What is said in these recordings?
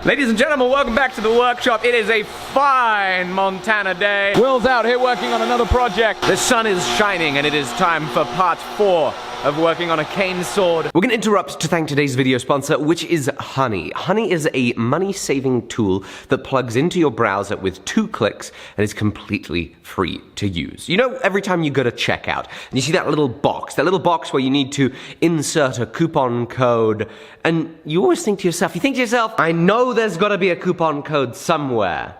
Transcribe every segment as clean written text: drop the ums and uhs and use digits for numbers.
Ladies and gentlemen, welcome back to the workshop. It is a fine Montana day. Will's out here working on another project. The sun is shining and it is time for part 4 of working on a cane sword. We're gonna interrupt to thank today's video sponsor, which is Honey. Honey is a money-saving tool that plugs into your browser with 2 clicks and is completely free to use. You know, every time you go to checkout and you see that little box where you need to insert a coupon code, and you always think to yourself, I know there's gotta be a coupon code somewhere,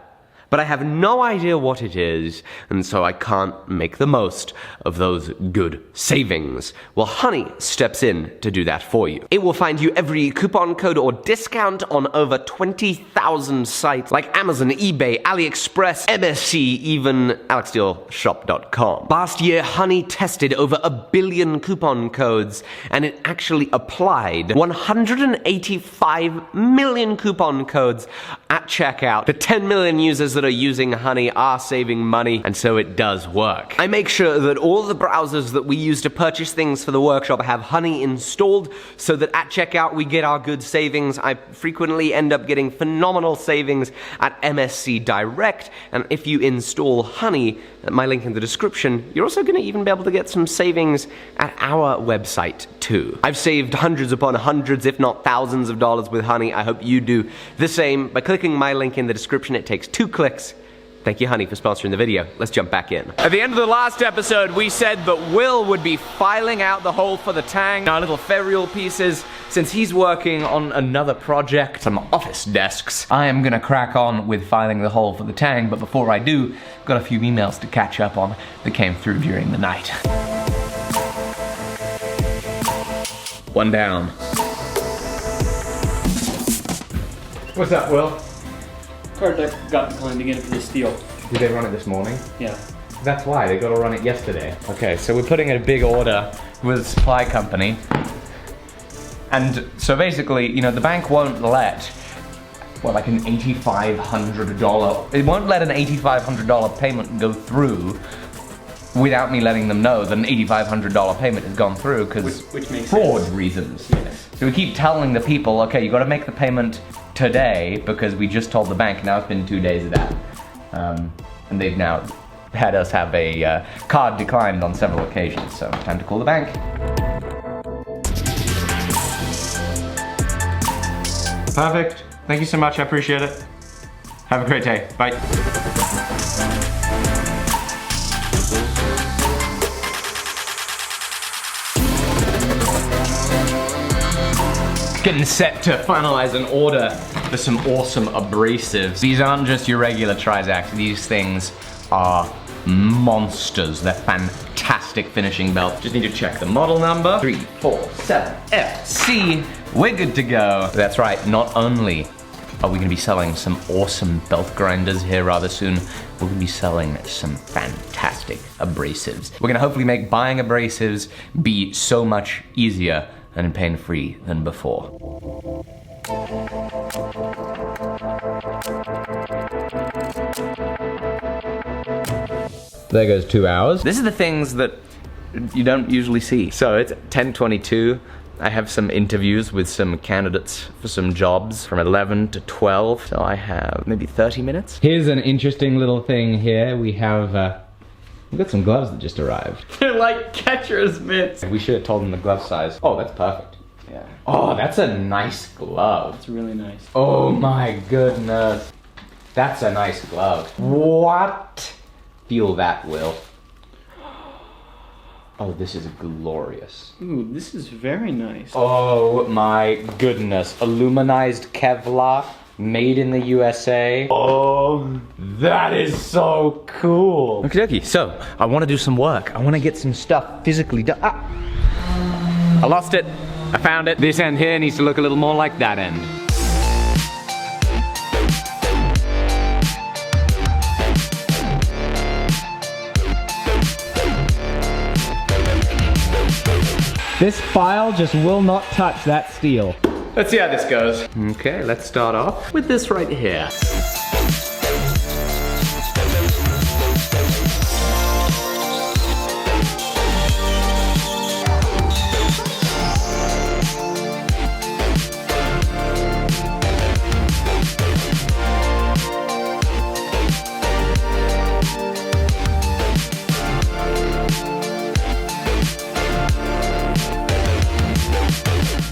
but I have no idea what it is, and so I can't make the most of those good savings. Well, Honey steps in to do that for you. It will find you every coupon code or discount on over 20,000 sites like Amazon, eBay, AliExpress, MSC, even AlecSteelShop.com. Last year, Honey tested over 1 billion coupon codes, and it actually applied 185 million coupon codes at checkout. The 10 million users that are using Honey are saving money, and so it does work. I make sure that all the browsers that we use to purchase things for the workshop have Honey installed, so that at checkout we get our good savings. I frequently end up getting phenomenal savings at MSC Direct, and if you install Honey, my link in the description, you're also going to even be able to get some savings at our website too. I've saved hundreds upon hundreds, if not thousands of dollars with Honey. I hope you do the same by clicking my link in the description. It takes 2 clicks. Thank you, Honey, for sponsoring the video. Let's jump back in. At the end of the last episode, we said that Will would be filing out the hole for the tang, our little ferrule pieces. Since he's working on another project, some office desks, I am gonna crack on with filing the hole for the tang, but before I do, I've got a few emails to catch up on that came through during the night. One down. What's up, Will? Car that got declined again for the steel. Did they run it this morning? Yeah. That's why, they got to run it yesterday. Okay, so we're putting in a big order with a supply company. And so basically, you know, the bank won't let, like an $8,500, it won't let an $8,500 payment go through without me letting them know that an $8,500 payment has gone through, because fraud reasons. Yes. So we keep telling the people, okay, you got to make the payment today, because we just told the bank. Now it's been 2 days of that, and they've now had us have a card declined on several occasions, so time to call the bank. Perfect. Thank you so much, I appreciate it. Have a great day, bye. Getting set to finalize an order for some awesome abrasives. These aren't just your regular Trizact, these things are monsters. They're fantastic finishing belts. Just need to check the model number. 347FC. We're good to go. That's right, not only are we gonna be selling some awesome belt grinders here rather soon, we're gonna be selling some fantastic abrasives. We're gonna hopefully make buying abrasives be so much easier and pain-free than before. There goes 2 hours. This is the things that you don't usually see. So it's 10:22. I have some interviews with some candidates for some jobs from 11 to 12. So I have maybe 30 minutes. Here's an interesting little thing here. We have, we've got some gloves that just arrived. They're like catcher's mitts. We should have told them the glove size. Oh, that's perfect. Yeah. Oh, that's a nice glove. It's really nice. Oh my goodness. That's a nice glove. What? Feel that, Will. Oh, this is glorious. Ooh, this is very nice. Oh my goodness. Aluminized Kevlar, made in the USA. Oh, that is so cool. Okie dokie, so I want to do some work. I want to get some stuff physically done. Ah. I lost it. I found it. This end here needs to look a little more like that end. This file just will not touch that steel. Let's see how this goes. Okay, let's start off with this right here.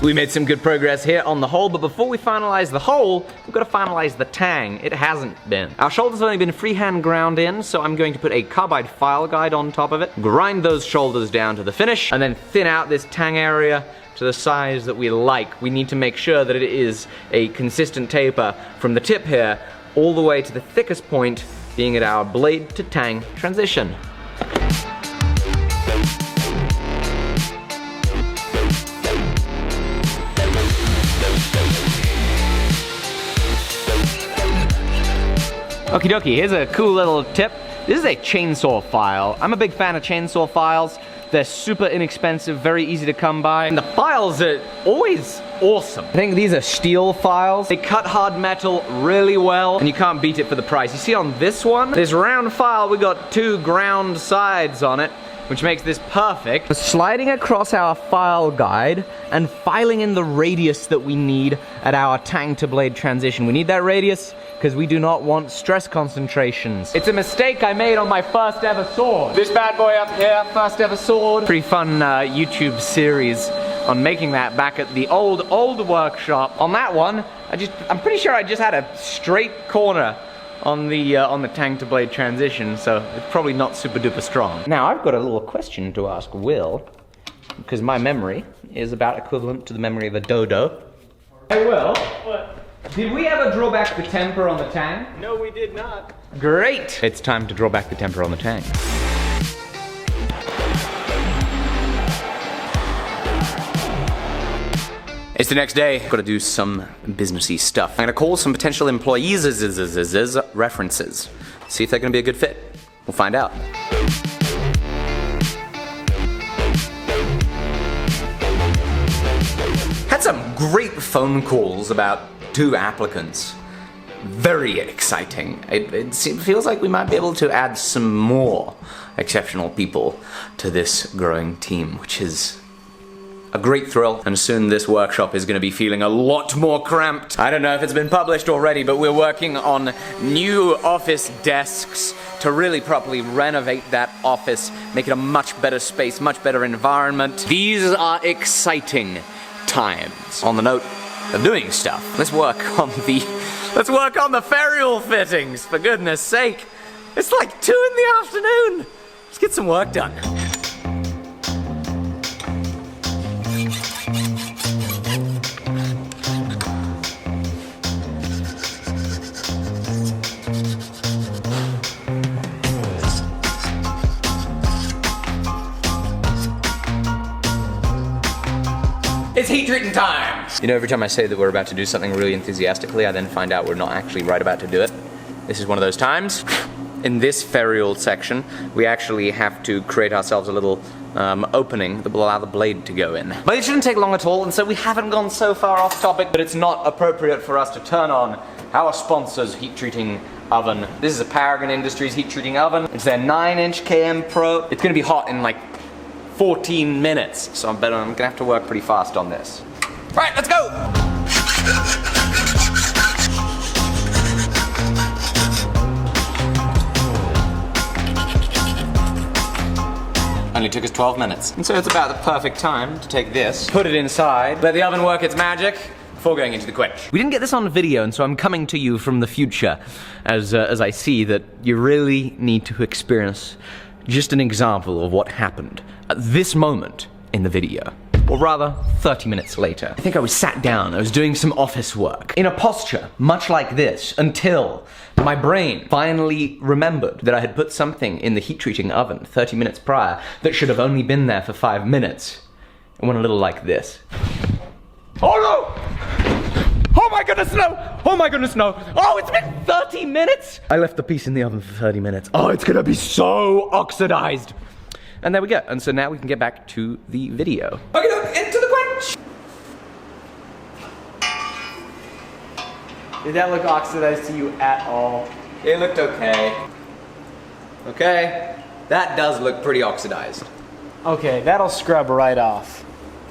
We made some good progress here on the hole, but before we finalize the hole, we've got to finalize the tang. It hasn't been. Our shoulders have only been freehand ground in, so I'm going to put a carbide file guide on top of it, grind those shoulders down to the finish, and then thin out this tang area to the size that we like. We need to make sure that it is a consistent taper from the tip here all the way to the thickest point, being at our blade to tang transition. Okie dokie, here's a cool little tip. This is a chainsaw file. I'm a big fan of chainsaw files. They're super inexpensive, very easy to come by. And the files are always awesome. I think these are steel files. They cut hard metal really well, and you can't beat it for the price. You see on this one, this round file, we got 2 ground sides on it, which makes this perfect. Sliding across our file guide and filing in the radius that we need at our tang to blade transition. We need that radius because we do not want stress concentrations. It's a mistake I made on my first ever sword. This bad boy up here, first ever sword. Pretty fun YouTube series on making that back at the old workshop. On that one, I'm pretty sure I just had a straight corner on the tang to blade transition, so it's probably not super duper strong. Now I've got a little question to ask Will, because my memory is about equivalent to the memory of a dodo. Hey Will, What? did we ever draw back the temper on the tang? No, we did not. Great! It's time to draw back the temper on the tang. It's the next day. Gotta do some businessy stuff. I'm gonna call some potential employees references. See if they're gonna be a good fit. We'll find out. Had some great phone calls about 2 applicants. Very exciting. It feels like we might be able to add some more exceptional people to this growing team, which is a great thrill, and soon this workshop is going to be feeling a lot more cramped. I don't know if it's been published already, but we're working on new office desks to really properly renovate that office, make it a much better space, much better environment. These are exciting times. On the note of doing stuff, let's work on the ferrule fittings, for goodness sake. It's like 2 in the afternoon. Let's get some work done. It's heat treating time! You know, every time I say that we're about to do something really enthusiastically, I then find out we're not actually right about to do it. This is one of those times. In this ferrule section, we actually have to create ourselves a little opening that will allow the blade to go in. But it shouldn't take long at all, and so we haven't gone so far off topic, but it's not appropriate for us to turn on our sponsor's heat treating oven. This is a Paragon Industries heat treating oven. It's their 9-inch KM Pro. It's gonna be hot in like 14 minutes, so I'm gonna have to work pretty fast on this. Right, let's go! Only took us 12 minutes. And so it's about the perfect time to take this, put it inside, let the oven work its magic before going into the quench. We didn't get this on video, and so I'm coming to you from the future as I see that you really need to experience just an example of what happened at this moment in the video. Or rather, 30 minutes later. I think I was sat down, I was doing some office work, in a posture much like this, until my brain finally remembered that I had put something in the heat treating oven 30 minutes prior that should have only been there for 5 minutes. It went a little like this. Oh no! Oh my goodness, no! Oh my goodness, no! Oh, it's been 30 minutes! I left the piece in the oven for 30 minutes. Oh, it's gonna be so oxidized! And there we go. And so now we can get back to the video. Okay, look, into the quench! Did that look oxidized to you at all? It looked okay. Okay, that does look pretty oxidized. Okay, that'll scrub right off.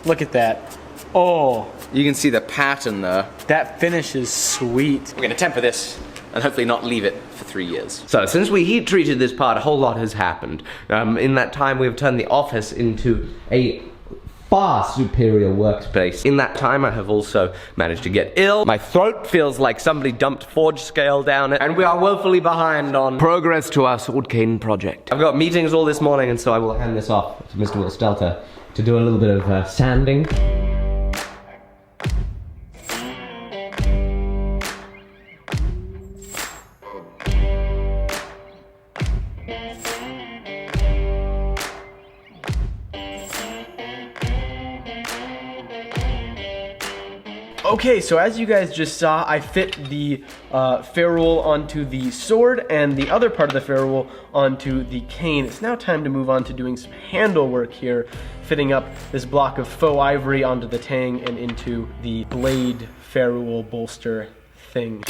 Look at that. Oh, You can see the pattern there. that finish is sweet. We're gonna temper this and hopefully not leave it for 3 years. So since we heat treated this part, a whole lot has happened. In that time we've turned the office into a far superior workspace. In that time, I have also managed to get ill. My throat feels like somebody dumped forge scale down it, and we are woefully behind on progress to our sword cane project. I've got meetings all this morning, and so I will hand this off to Mr. Will Stelter to do a little bit of sanding. Okay, so as you guys just saw, I fit the ferrule onto the sword and the other part of the ferrule onto the cane. It's now time to move on to doing some handle work here, fitting up this block of faux ivory onto the tang and into the blade ferrule bolster thing.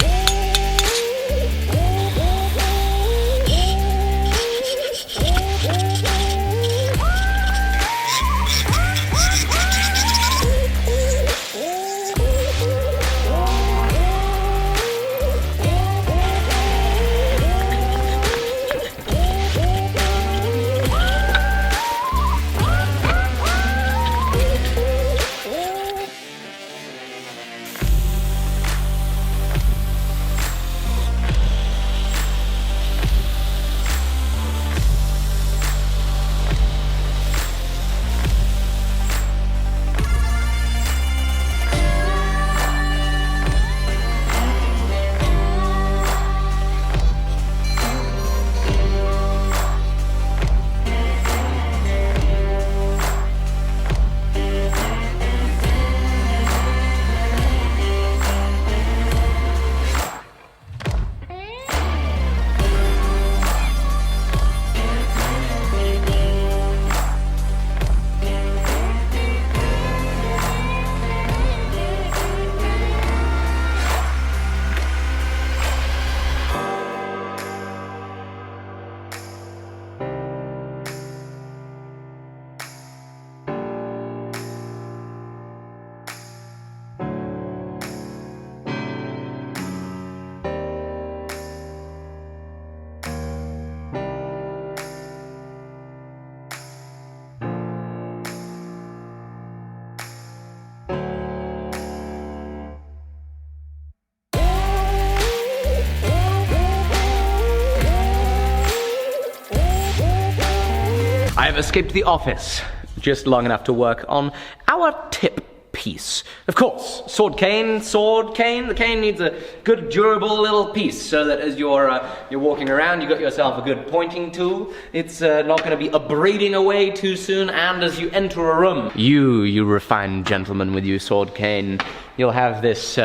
I have escaped the office just long enough to work on our tip piece. Of course, sword cane, the cane needs a good durable little piece so that as you're walking around, you got yourself a good pointing tool. It's not going to be abrading away too soon, and as you enter a room, you refined gentleman with your sword cane, you'll have this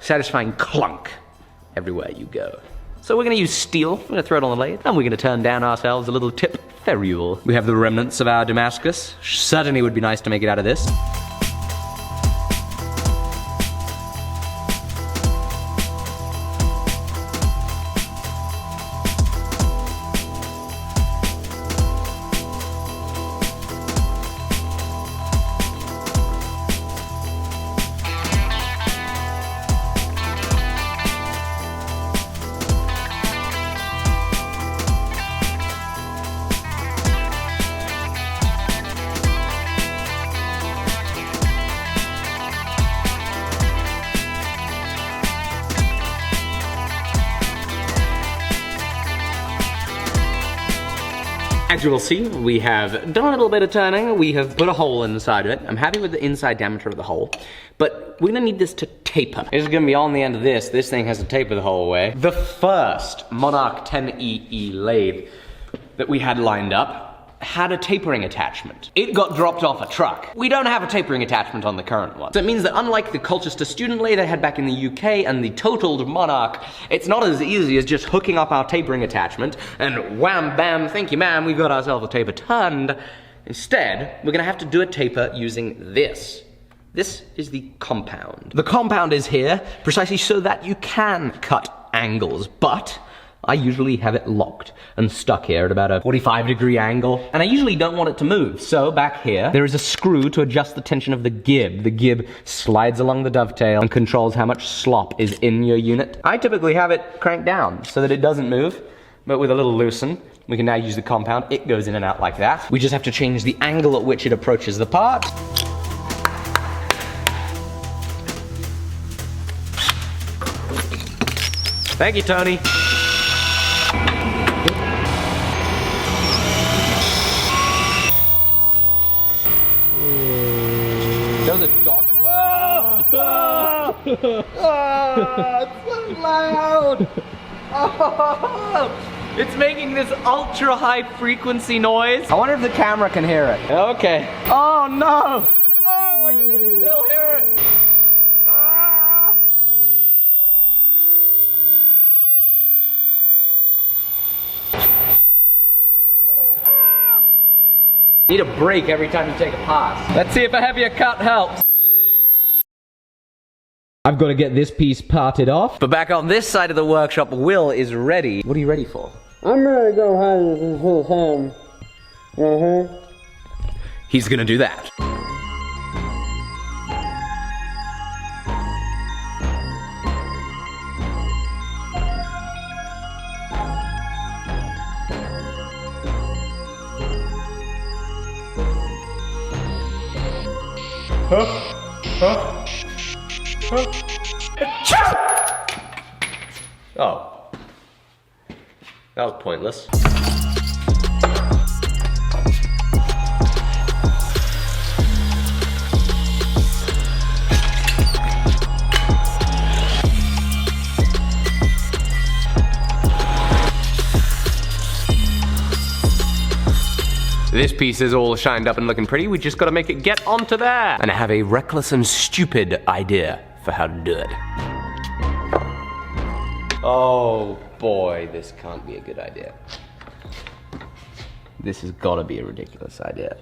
satisfying clunk everywhere you go. So we're going to use steel, we're going to throw it on the lathe, and we're going to turn down ourselves a little tip ferrule. We have the remnants of our Damascus. Certainly would be nice to make it out of this. As you will see, we have done a little bit of turning. We have put a hole inside of it. I'm happy with the inside diameter of the hole, but we're gonna need this to taper. This is gonna be on the end of this. This thing has to taper the whole way. The first Monarch 10EE lathe that we had lined up had a tapering attachment. It got dropped off a truck. We don't have a tapering attachment on the current one. So it means that unlike the Colchester student lathe I had back in the UK and the totaled Monarch, it's not as easy as just hooking up our tapering attachment and wham bam, thank you ma'am, we've got ourselves a taper turned. Instead, we're gonna have to do a taper using this. This is the compound. The compound is here precisely so that you can cut angles, but I usually have it locked and stuck here at about a 45-degree angle, and I usually don't want it to move. So back here, there is a screw to adjust the tension of the gib. The gib slides along the dovetail and controls how much slop is in your unit. I typically have it cranked down so that it doesn't move, but with a little loosen, we can now use the compound. It goes in and out like that. We just have to change the angle at which it approaches the part. Thank you, Tony. There's a dog. It's so loud. It's making this ultra high frequency noise. I wonder if the camera can hear it. Okay. Oh no. Oh, you can still hear it. Ah. Need a break every time you take a pass. Let's see if a heavier cut helps. I've got to get this piece parted off. But back on this side of the workshop, Will is ready. What are you ready for? I'm ready to go hide in his hand. He's gonna do that. Oh. That was pointless. This piece is all shined up and looking pretty. We just gotta make it get onto there. And I have a reckless and stupid idea for how to do it. Oh boy, this can't be a good idea. This has gotta be a ridiculous idea.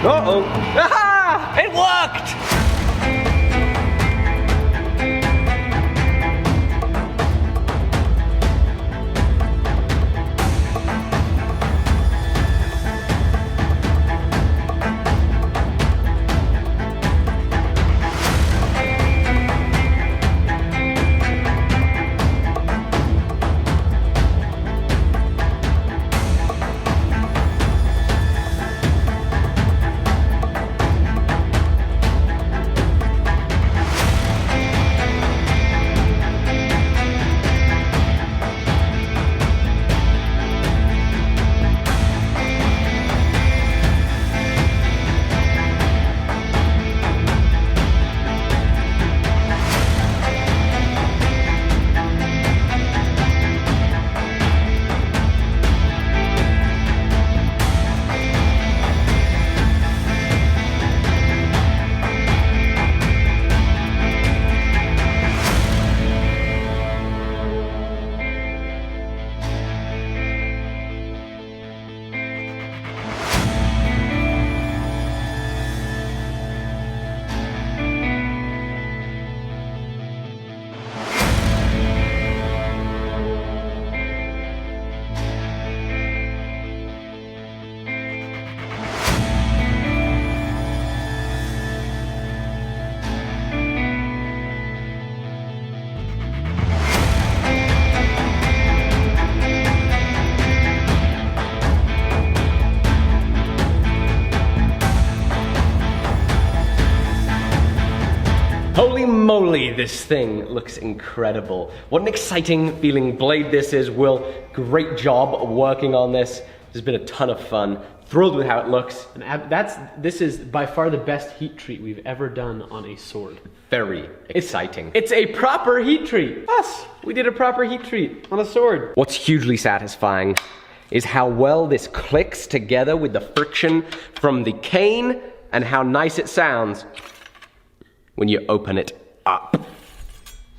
Uh-oh. Aha! It worked! Holy moly, this thing looks incredible. What an exciting feeling blade this is. Will, great job working on this. This has been a ton of fun. Thrilled with how it looks. And this is by far the best heat treat we've ever done on a sword. Very exciting. It's a proper heat treat. Us, we did a proper heat treat on a sword. What's hugely satisfying is how well this clicks together with the friction from the cane and how nice it sounds when you open it up.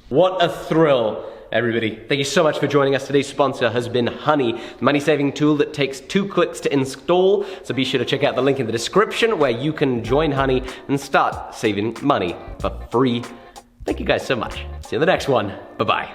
What a thrill, everybody. Thank you so much for joining us. Today's sponsor has been Honey, the money-saving tool that takes 2 clicks to install. So be sure to check out the link in the description where you can join Honey and start saving money for free. Thank you guys so much. See you in the next one. Bye-bye.